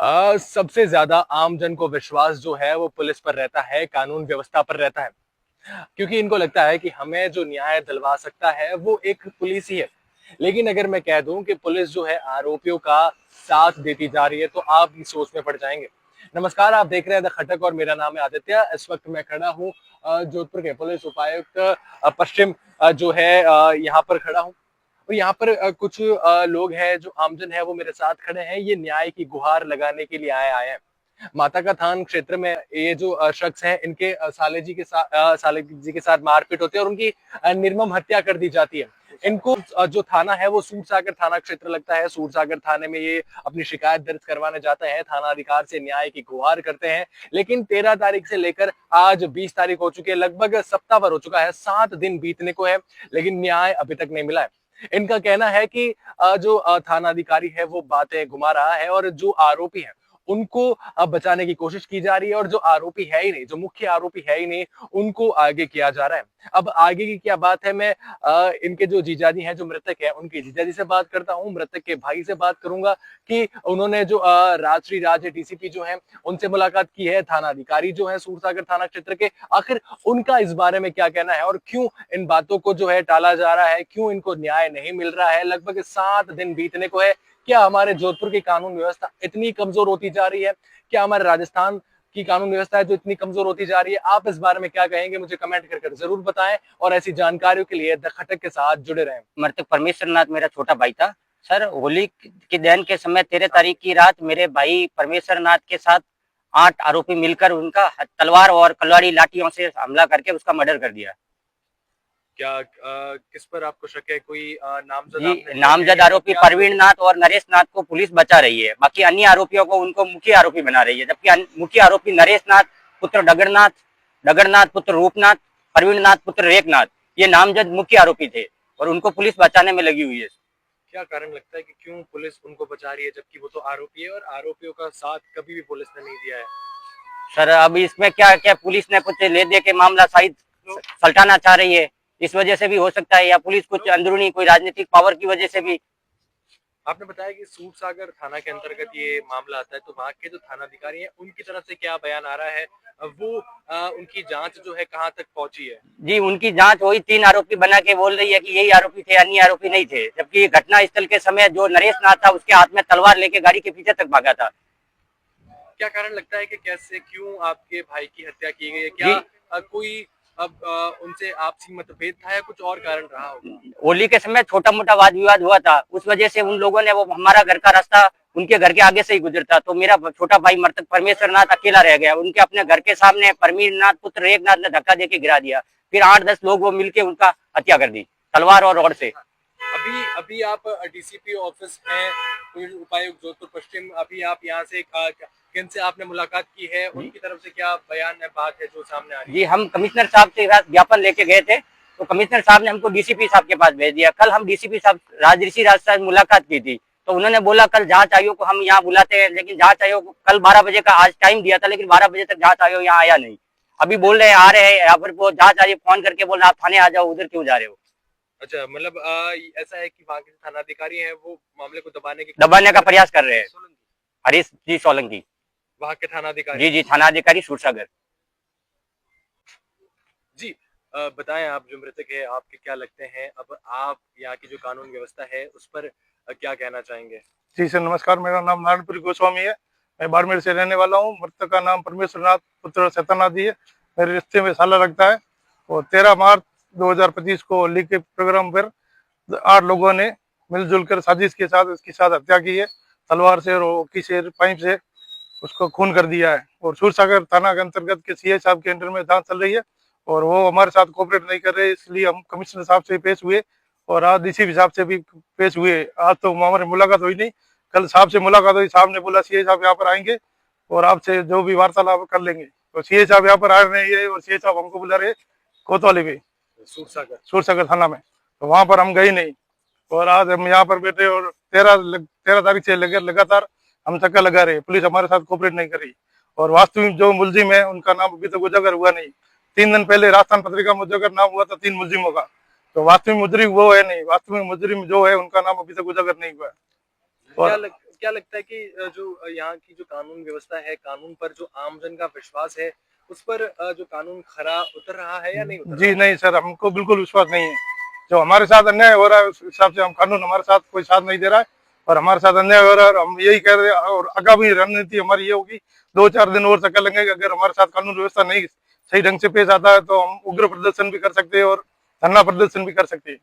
सबसे ज्यादा आम जन को विश्वास जो है वो पुलिस पर रहता है, कानून व्यवस्था पर रहता है। क्योंकि इनको लगता है कि हमें जो न्याय दिलवा सकता है वो एक पुलिस ही है। लेकिन अगर मैं कह दूं कि पुलिस जो है आरोपियों का साथ देती जा रही है तो आप भी सोच में पड़ जाएंगे। नमस्कार, आप देख रहे हैं द खटक और मेरा नाम है आदित्य। इस वक्त मैं खड़ा हूँ जोधपुर के पुलिस उपायुक्त पश्चिम जो है यहाँ पर खड़ा हूँ। और यहाँ पर कुछ लोग हैं जो आमजन है वो मेरे साथ खड़े हैं। ये न्याय की गुहार लगाने के लिए आए हैं। माता का थान क्षेत्र में ये जो शख्स हैं इनके साले जी के साथ मारपीट होती है और उनकी निर्मम हत्या कर दी जाती है। इनको जो थाना है वो सूरसागर थाना क्षेत्र लगता है। सूरसागर थाने में ये अपनी शिकायत दर्ज करवाने जाते हैं, थाना अधिकार से न्याय की गुहार करते हैं। लेकिन 13 तारीख से लेकर आज 20 तारीख हो चुकी है, लगभग सप्ताह भर हो चुका है, 7 दिन बीतने को है, लेकिन न्याय अभी तक नहीं मिला है। इनका कहना है कि जो थाना अधिकारी है वो बातें घुमा रहा है और जो आरोपी है उनको बचाने की कोशिश की जा रही है, और जो आरोपी है ही नहीं, जो मुख्य आरोपी है ही नहीं, उनको आगे किया जा रहा है। अब आगे की क्या बात है, मैं इनके जो जीजाजी हैं, जो मृतक है, उनके जीजाजी से बात करता हूँ, मृतक के भाई से बात करूंगा कि उन्होंने जो राजश्री राज डीसीपी जो है उनसे मुलाकात की है, थाना अधिकारी जो है सूरसागर थाना क्षेत्र के, आखिर उनका इस बारे में क्या कहना है और क्यों इन बातों को जो है टाला जा रहा है, क्यों इनको न्याय नहीं मिल रहा है। लगभग 7 दिन बीतने को है। क्या हमारे जोधपुर की कानून व्यवस्था इतनी कमजोर होती जा रही है? क्या हमारे राजस्थान की कानून व्यवस्था है जो इतनी कमजोर होती जा रही है? आप इस बारे में क्या कहेंगे, मुझे कमेंट कर जरूर बताएं, और ऐसी जानकारियों के लिए द खटक के साथ जुड़े रहें। मृतक परमेश्वर नाथ मेरा छोटा भाई था सर। होली के दहन के समय 13 तारीख की रात मेरे भाई परमेश्वर नाथ के साथ 8 आरोपी मिलकर उनका तलवार और कलवाड़ी लाठियों से हमला करके उसका मर्डर कर दिया। क्या किस पर आपको शक है? कोई नामजद जी, नामजद आरोपी परवीन नाथ और नरेश नाथ को पुलिस बचा रही है, बाकी अन्य आरोपियों को उनको मुख्य आरोपी बना रही है, जबकि मुख्य आरोपी नरेश नाथ पुत्र डगरनाथ पुत्र रूपनाथ, परवीन नाथ पुत्र रेखनाथ, ये नामजद मुख्य आरोपी थे और उनको पुलिस बचाने में लगी हुई है। क्या कारण लगता है कि क्यों पुलिस उनको बचा रही है, जबकि वो तो आरोपी है और आरोपियों का साथ कभी भी पुलिस ने नहीं दिया है? सर अब इसमें क्या क्या पुलिस ने कुछ ले दे के मामला शायद सलटाना चाह रही है, इस वजह से भी हो सकता है, या पुलिस कुछ अंदरूनी कोई राजनीतिक पावर की वजह से भी। आपने बताया कि सूरसागर थाना के अंतर्गत ये मामला आता है, तो वहाँ के जो थाना अधिकारी हैं उनकी तरफ से क्या बयान आ रहा है? वो उनकी जांच जो है कहाँ तक पहुंची है? जी, उनकी जांच वही 3 आरोपी बना के बोल रही है कि यही आरोपी थे, अन्य आरोपी नहीं थे, जबकि घटना स्थल के समय जो नरेश नाथ था उसके हाथ में तलवार लेके गाड़ी के पीछे तक भागा था। क्या कारण लगता है कि कैसे, क्यों आपके भाई की हत्या की गई है? क्या कोई अब उनसे आपसी मतभेद था या कुछ और कारण रहा होगा? होली के समय छोटा मोटा वाद विवाद हुआ था, उस वजह से उन लोगों ने, वो हमारा घर का रास्ता उनके घर के आगे से ही गुजरता, तो मेरा छोटा भाई मृतक परमेश्वर नाथ अकेला रह गया। उनके अपने घर के सामने परमीर नाथ पुत्र रेखनाथ ने धक्का देके गिरा दिया, फिर 8-10 लोग वो मिलके उनका हत्या कर दी तलवार और रॉड से। अभी अभी आप डीसीपी ऑफिस में, पुलिस उपायुक्त जोधपुर पश्चिम, अभी आप यहाँ से किन से आपने मुलाकात की है? उनकी तरफ से क्या बयान है, बात है जो सामने आ रही है? जी, हम कमिश्नर साहब से ज्ञापन लेके गए थे, तो कमिश्नर साहब ने हमको डीसीपी साहब के पास भेज दिया। कल हम डीसीपी साहब राजऋषि राज साहब मुलाकात की थी, तो उन्होंने बोला कल जांच आयोग को हम यहाँ बुलाते हैं, लेकिन जांच आयोग कल 12 बजे का आज टाइम दिया था, लेकिन 12 बजे तक जांच आयोग यहाँ आया नहीं। अभी बोल रहे हैं आ रहे हैं, यहाँ पर वो जांच आयोग फोन करके बोल रहे आप थाने आ जाओ, उधर क्यों जा रहे हो? अच्छा, मतलब ऐसा है कि वहाँ के थाना अधिकारी हैं वो मामले को दबाने का प्रयास कर रहे हैं। हरीश जी सोलंकी, वहाँ के थाना अधिकारी? जी जी, थाना अधिकारी सूरसागर। जी, बताएं, आप जो मृतक है आपके क्या लगते हैं? अब आप यहाँ की जो कानून व्यवस्था है उस पर क्या कहना चाहेंगे? जी सर, नमस्कार। मेरा नाम नारायणपुरी गोस्वामी है। मैं बाड़मेर से रहने वाला हूँ। मृतक का नाम परमेश्वर नाथ पुत्र सत्यनाथ जी है। मेरे रिश्ते में साला लगता है। और 13 मार्च 2025 को होली के प्रोग्राम पर 8 लोगों ने मिलजुल कर साजिश के साथ इसके साथ हत्या की है। तलवार से और हॉकी से, पाइप से उसको खून कर दिया है। और सूरसागर थाना के अंतर्गत के सीआई साहब के अंडर में जांच चल रही है और वो हमारे साथ कोऑपरेट नहीं कर रहे, इसलिए हम कमिश्नर साहब से पेश हुए और आज डीसीपी साहब से भी पेश हुए। आज तो हमारी मुलाकात हुई नहीं, कल साहब से मुलाकात हुई। साहब ने बोला सीआई साहब यहाँ पर आएंगे और आपसे जो भी वार्तालाप कर लेंगे। तो सीआई साहब यहाँ पर आ रहे हैं और सीआई साहब हमको बुला रहे कोतवाली पे, सूरसागर थाना में। तो वहां पर हम गए नहीं और आज हम यहाँ पर बैठे और 13 तारीख से लगातार हम चक्कर लगा रहे। पुलिस हमारे साथ कोऑपरेट नहीं कर रही और वास्तविक जो मुलजिम है उनका नाम अभी तक उजागर हुआ नहीं। 3 दिन पहले राजस्थान पत्रिका में उजागर नाम हुआ था 3 मुलजिमों का, तो वास्तविक मुजरिम वो है नहीं। वास्तविक मुजरिम जो है उनका नाम अभी तक उजागर नहीं हुआ है। और क्या लगता है कि जो यहाँ की जो कानून व्यवस्था है, कानून पर जो आमजन का विश्वास है, उस पर जो कानून खरा उतर रहा है या नहीं उतर रहा जी नहीं सर, हमको बिल्कुल विश्वास नहीं है। जो हमारे साथ अन्याय हो रहा है उस हिसाब से हम कानून हमारे साथ कोई साथ नहीं दे रहा है और हमारे साथ अन्याय हो रहा है। और हम यही कह रहे हैं और आगामी रणनीति हमारी ये होगी, 2-4 दिन और चक्कर लगेंगे। अगर हमारे साथ कानून व्यवस्था नहीं सही ढंग से पेश आता है तो हम उग्र प्रदर्शन भी कर सकते हैं और धरना प्रदर्शन भी कर सकते हैं।